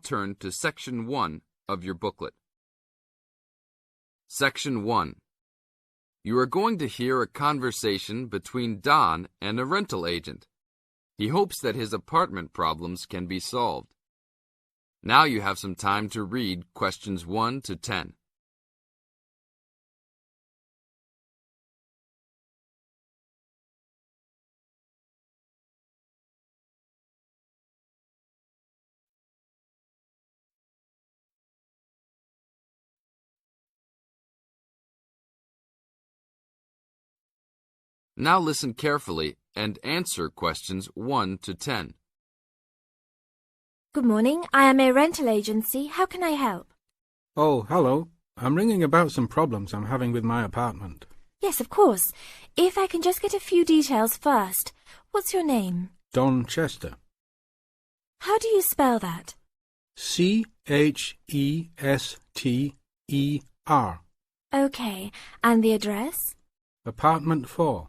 turn to Section 1 of your booklet. Section 1. You are going to hear a conversation between Don and a rental agent. He hopes that his apartment problems can be solved. Now you have some time to read questions 1 to 10. Now listen carefully and answer questions 1 to 10. Good morning. I am a rental agency. How can I help? Oh, hello. I'm ringing about some problems I'm having with my apartment. Yes, of course. If I can just get a few details first. What's your name? Don Chester. How do you spell that? Chester. Okay. And the address? Apartment 4,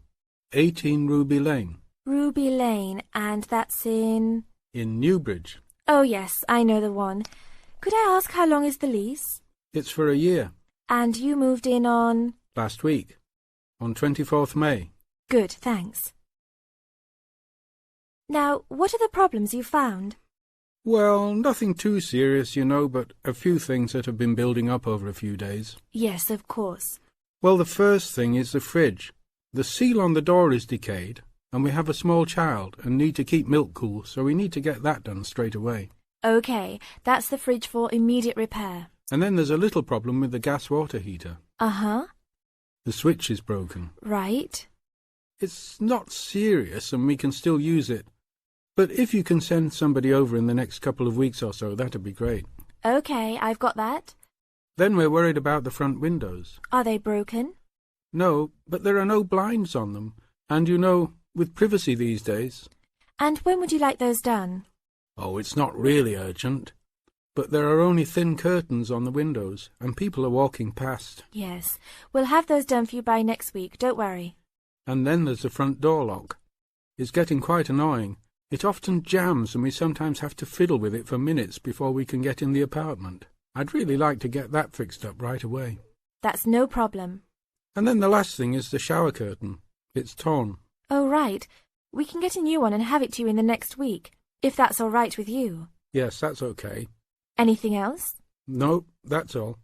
18 Ruby Lane. Ruby Lane. And that's in... In Newbridge. Oh, yes, I know the one. Could I ask how long is the lease? It's for a year. And you moved in on... Last week, on 24th May. Good, thanks. Now, what are the problems you found? Well, nothing too serious, you know, but a few things that have been building up over a few days. Yes, of course. Well, the first thing is the fridge. The seal on the door is decayed, and we have a small child and need to keep milk cool, so we need to get that done straight away. Okay, that's the fridge for immediate repair. And then there's a little problem with the gas water heater. Uh-huh. The switch is broken. Right. It's not serious and we can still use it. But if you can send somebody over in the next couple of weeks or so, that'd be great. Okay, I've got that. Then we're worried about the front windows. Are they broken? No, but there are no blinds on them. And you know, with privacy these days... And when would you like those done? Oh, it's not really urgent. But there are only thin curtains on the windows, and people are walking past. Yes, we'll have those done for you by next week, don't worry. And then there's the front door lock. It's getting quite annoying. It often jams, and we sometimes have to fiddle with it for minutes before we can get in the apartment. I'd really like to get that fixed up right away. That's no problem. And then the last thing is the shower curtain. It's torn. Oh, right. We can get a new one and have it to you in the next week, if that's all right with you. Yes, that's okay. Anything else? No, that's all.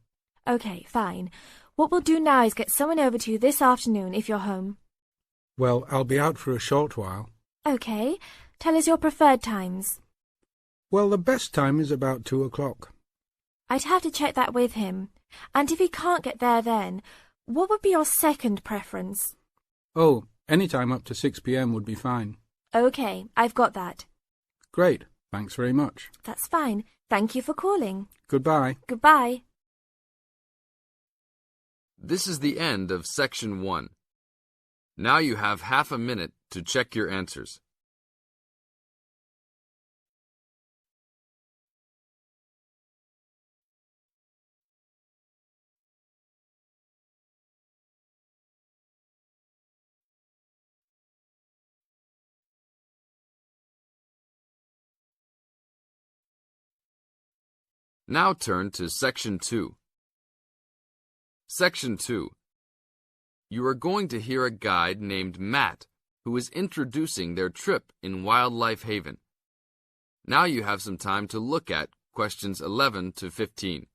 Okay, fine. What we'll do now is get someone over to you this afternoon if you're home. Well, I'll be out for a short while. Okay. Tell us your preferred times. Well, the best time is about 2 o'clock. I'd have to check that with him. And if he can't get there then, what would be your second preference? Oh, any time up to 6 p.m. would be fine. Okay, I've got that. Great. Thanks very much. That's fine. Thank you for calling. Goodbye. Goodbye. This is the end of Section 1. Now you have half a minute to check your answers. Now turn to Section 2. Section 2. You are going to hear a guide named Matt who is introducing their trip in Wildlife Haven. Now you have some time to look at questions 11 to 15.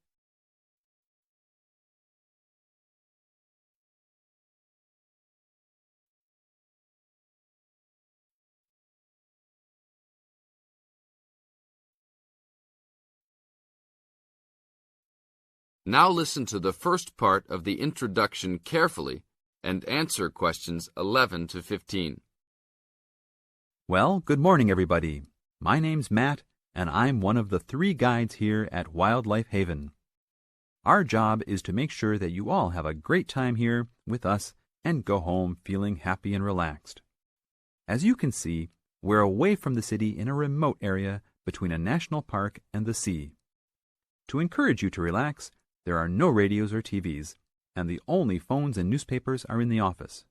Now listen to the first part of the introduction carefully and answer questions 11 to 15. Well, good morning, everybody. My name's Matt, and I'm one of the 3 guides here at Wildlife Haven. Our job is to make sure that you all have a great time here with us and go home feeling happy and relaxed. As you can see, we're away from the city in a remote area between a national park and the sea. To encourage you to relax, there are no radios or TVs, and the only phones and newspapers are in the office.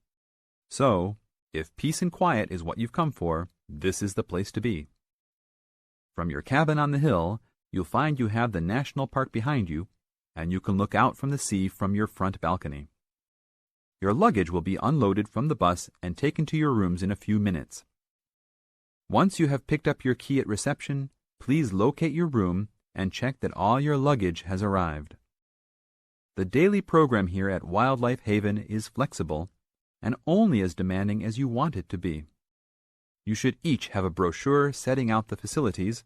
So, if peace and quiet is what you've come for, this is the place to be. From your cabin on the hill, you'll find you have the national park behind you, and you can look out from the sea from your front balcony. Your luggage will be unloaded from the bus and taken to your rooms in a few minutes. Once you have picked up your key at reception, please locate your room and check that all your luggage has arrived. The daily program here at Wildlife Haven is flexible and only as demanding as you want it to be. You should each have a brochure setting out the facilities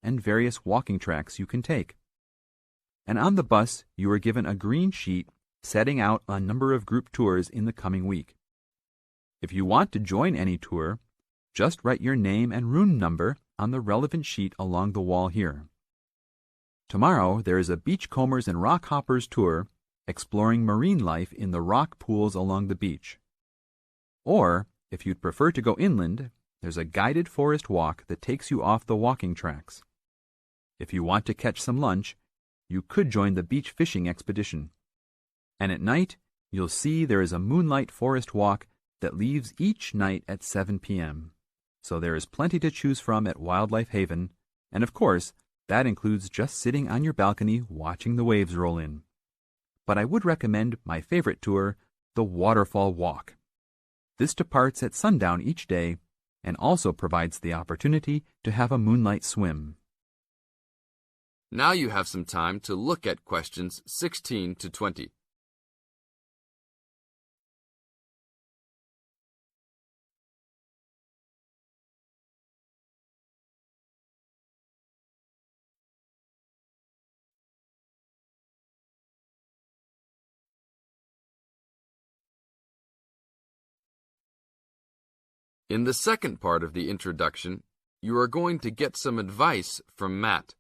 and various walking tracks you can take. And on the bus, you are given a green sheet setting out a number of group tours in the coming week. If you want to join any tour, just write your name and room number on the relevant sheet along the wall here. Tomorrow, there is a beachcombers and rock hoppers tour exploring marine life in the rock pools along the beach. Or, if you'd prefer to go inland, there's a guided forest walk that takes you off the walking tracks. If you want to catch some lunch, you could join the beach fishing expedition. And at night, you'll see there is a moonlight forest walk that leaves each night at 7 p.m. So there is plenty to choose from at Wildlife Haven, and of course, that includes just sitting on your balcony watching the waves roll in. But I would recommend my favorite tour, the Waterfall Walk. This departs at sundown each day and also provides the opportunity to have a moonlight swim. Now you have some time to look at questions 16 to 20. In the second part of the introduction, you are going to get some advice from Matt.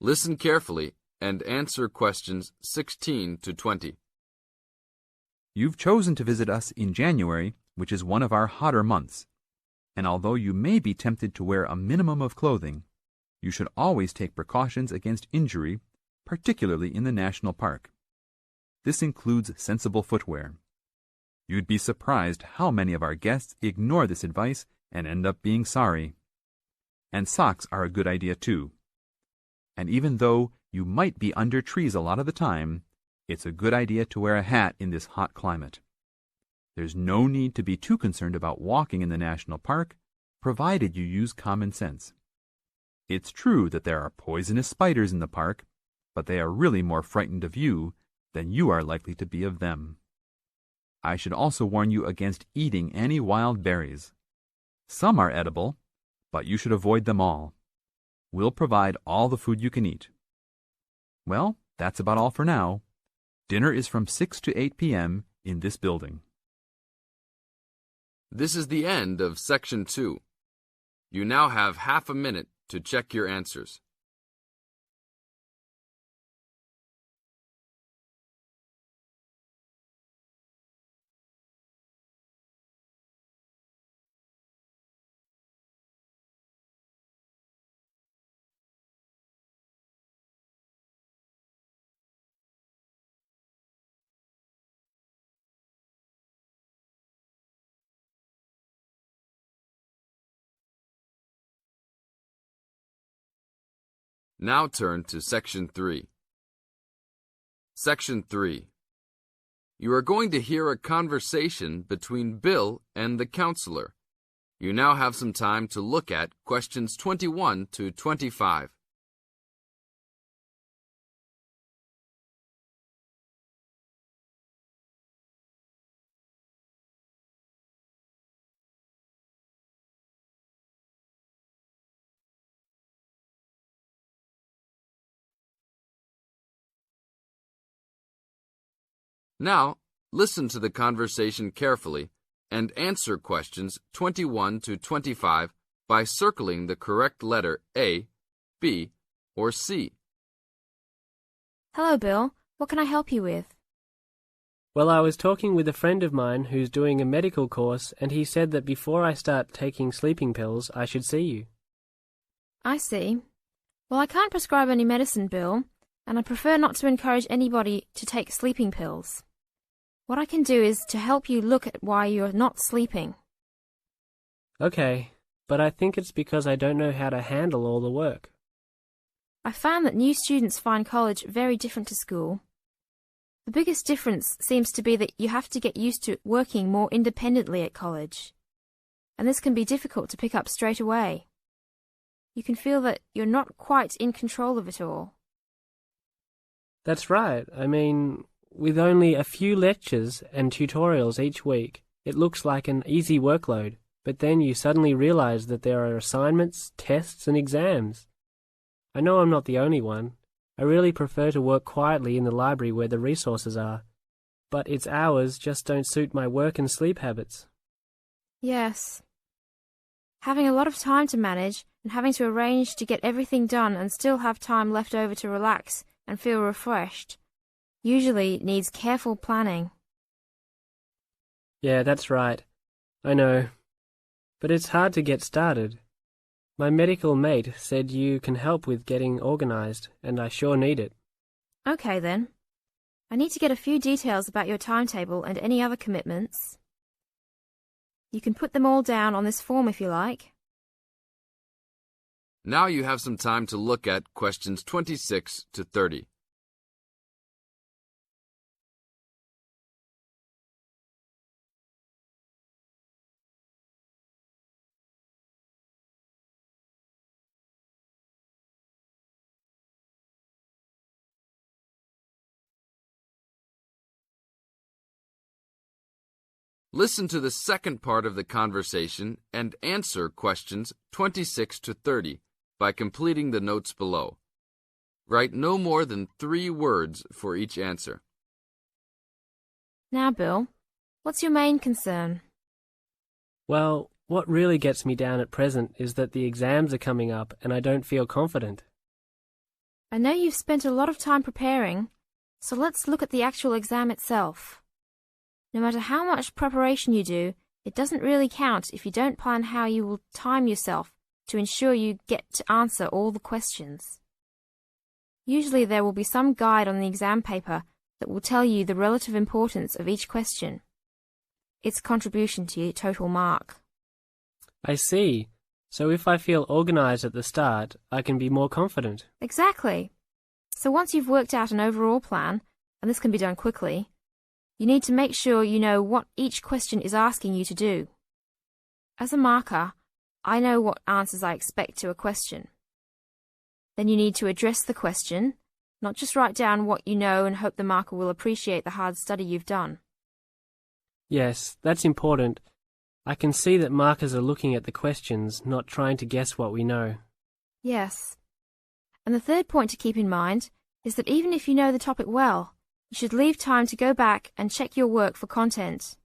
Listen carefully and answer questions 16 to 20. You've chosen to visit us in January, which is one of our hotter months. And although you may be tempted to wear a minimum of clothing, you should always take precautions against injury, particularly in the national park. This includes sensible footwear. You'd be surprised how many of our guests ignore this advice and end up being sorry. And socks are a good idea too. And even though you might be under trees a lot of the time, it's a good idea to wear a hat in this hot climate. There's no need to be too concerned about walking in the national park, provided you use common sense. It's true that there are poisonous spiders in the park, but they are really more frightened of you than you are likely to be of them. I should also warn you against eating any wild berries. Some are edible, but you should avoid them all. We'll provide all the food you can eat. Well, that's about all for now. Dinner is from 6 to 8 p.m. in this building. This is the end of Section 2. You now have half a minute to check your answers. Now turn to Section 3. Section 3. You are going to hear a conversation between Bill and the counselor. You now have some time to look at questions 21 to 25. Now, listen to the conversation carefully and answer questions 21 to 25 by circling the correct letter A, B, or C. Hello, Bill. What can I help you with? Well, I was talking with a friend of mine who's doing a medical course, and he said that before I start taking sleeping pills, I should see you. I see. Well, I can't prescribe any medicine, Bill, and I prefer not to encourage anybody to take sleeping pills. What I can do is to help you look at why you're not sleeping. Okay, but I think it's because I don't know how to handle all the work. I found that new students find college very different to school. The biggest difference seems to be that you have to get used to working more independently at college, and this can be difficult to pick up straight away. You can feel that you're not quite in control of it all. That's right. I mean, with only a few lectures and tutorials each week, it looks like an easy workload, but then you suddenly realize that there are assignments, tests, and exams. I know I'm not the only one. I really prefer to work quietly in the library where the resources are, but its hours just don't suit my work and sleep habits. Yes. Having a lot of time to manage and having to arrange to get everything done and still have time left over to relax and feel refreshed usually needs careful planning. Yeah, that's right. I know. But it's hard to get started. My medical mate said you can help with getting organized, and I sure need it. Okay then. I need to get a few details about your timetable and any other commitments. You can put them all down on this form if you like. Now you have some time to look at questions 26 to 30. Listen to the second part of the conversation and answer questions 26 to 30 by completing the notes below. Write no more than 3 words for each answer. Now, Bill, what's your main concern? Well, what really gets me down at present is that the exams are coming up and I don't feel confident. I know you've spent a lot of time preparing, so let's look at the actual exam itself. No matter how much preparation you do, it doesn't really count if you don't plan how you will time yourself to ensure you get to answer all the questions. Usually there will be some guide on the exam paper that will tell you the relative importance of each question, its contribution to your total mark. I see. So if I feel organized at the start, I can be more confident. Exactly. So once you've worked out an overall plan, and this can be done quickly, you need to make sure you know what each question is asking you to do. As a marker, I know what answers I expect to a question. Then you need to address the question, not just write down what you know and hope the marker will appreciate the hard study you've done. Yes, that's important. I can see that markers are looking at the questions, not trying to guess what we know. Yes. And the third point to keep in mind is that even if you know the topic well, you should leave time to go back and check your work for content.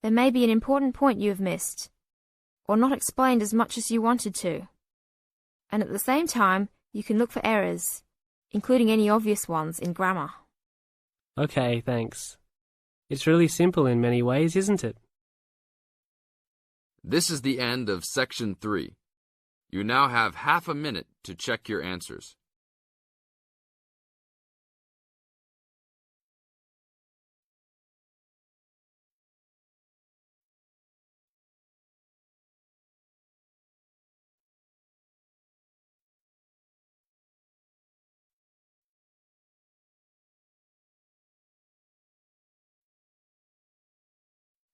There may be an important point you have missed, or not explained as much as you wanted to. And at the same time, you can look for errors, including any obvious ones in grammar. Okay, thanks. It's really simple in many ways, isn't it? This is the end of section 3. You now have half a minute to check your answers.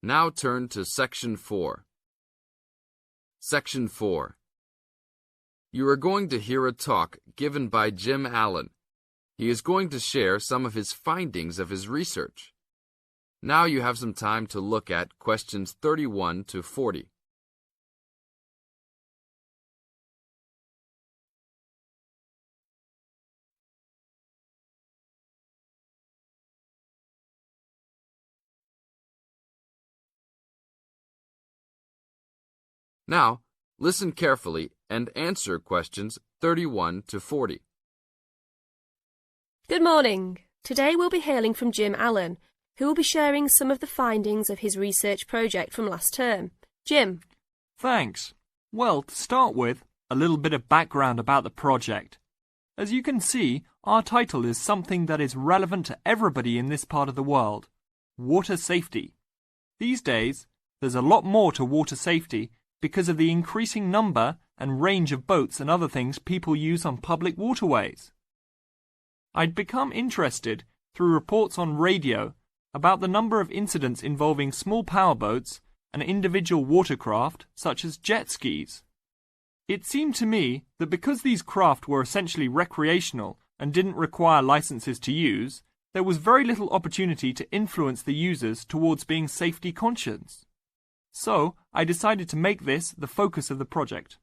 Now turn to Section 4. Section 4. You are going to hear a talk given by Jim Allen. He is going to share some of his findings of his research. Now you have some time to look at questions 31 to 40. Now, listen carefully and answer questions 31 to 40. Good morning. Today we'll be hearing from Jim Allen, who will be sharing some of the findings of his research project from last term. Jim. Thanks. Well, to start with, a little bit of background about the project. As you can see, our title is something that is relevant to everybody in this part of the world: water safety. These days, there's a lot more to water safety because of the increasing number and range of boats and other things people use on public waterways. I'd become interested through reports on radio about the number of incidents involving small powerboats and individual watercraft such as jet skis. It seemed to me that because these craft were essentially recreational and didn't require licenses to use, there was very little opportunity to influence the users towards being safety conscious. So I decided to make this the focus of the project.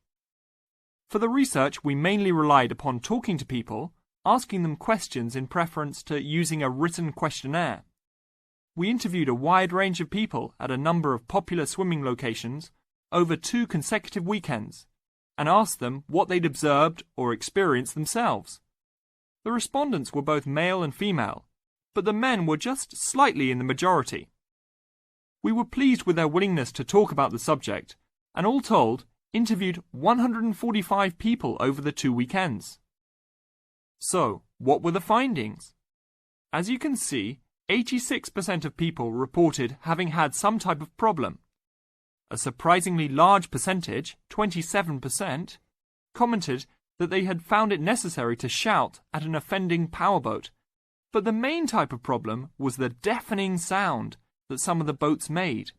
For the research, we mainly relied upon talking to people, asking them questions in preference to using a written questionnaire. We interviewed a wide range of people at a number of popular swimming locations over 2 consecutive weekends and asked them what they'd observed or experienced themselves. The respondents were both male and female, but the men were just slightly in the majority. We were pleased with their willingness to talk about the subject and all told interviewed 145 people over the 2 weekends. So, what were the findings? As you can see, 86% of people reported having had some type of problem. A surprisingly large percentage, 27%, commented that they had found it necessary to shout at an offending powerboat, but the main type of problem was the deafening sound that some of the boats made.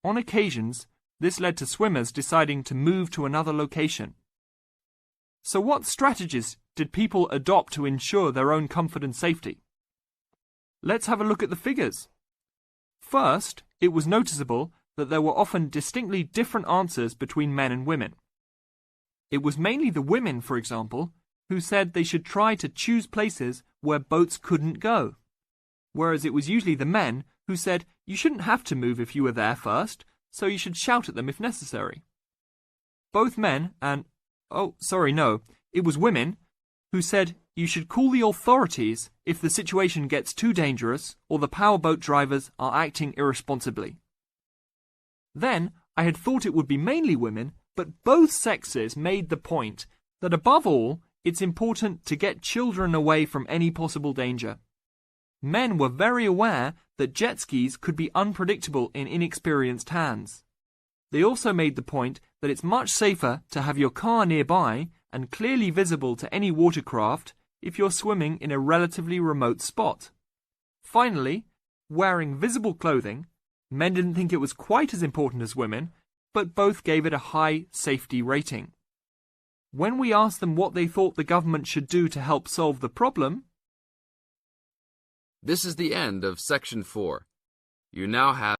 On occasions, this led to swimmers deciding to move to another location. So what strategies did people adopt to ensure their own comfort and safety? Let's have a look at the figures. First, it was noticeable that there were often distinctly different answers between men and women. It was mainly the women, for example, who said they should try to choose places where boats couldn't go, whereas it was usually the men who said you shouldn't have to move if you were there first, so you should shout at them if necessary. Both men and, it was women who said you should call the authorities if the situation gets too dangerous or the powerboat drivers are acting irresponsibly. Then, I had thought it would be mainly women, but both sexes made the point that above all, it's important to get children away from any possible danger. Men were very aware that jet skis could be unpredictable in inexperienced hands. They also made the point that it's much safer to have your car nearby and clearly visible to any watercraft if you're swimming in a relatively remote spot. Finally, wearing visible clothing, men didn't think it was quite as important as women, but both gave it a high safety rating. When we asked them what they thought the government should do to help solve the problem... This is the end of section 4. You now have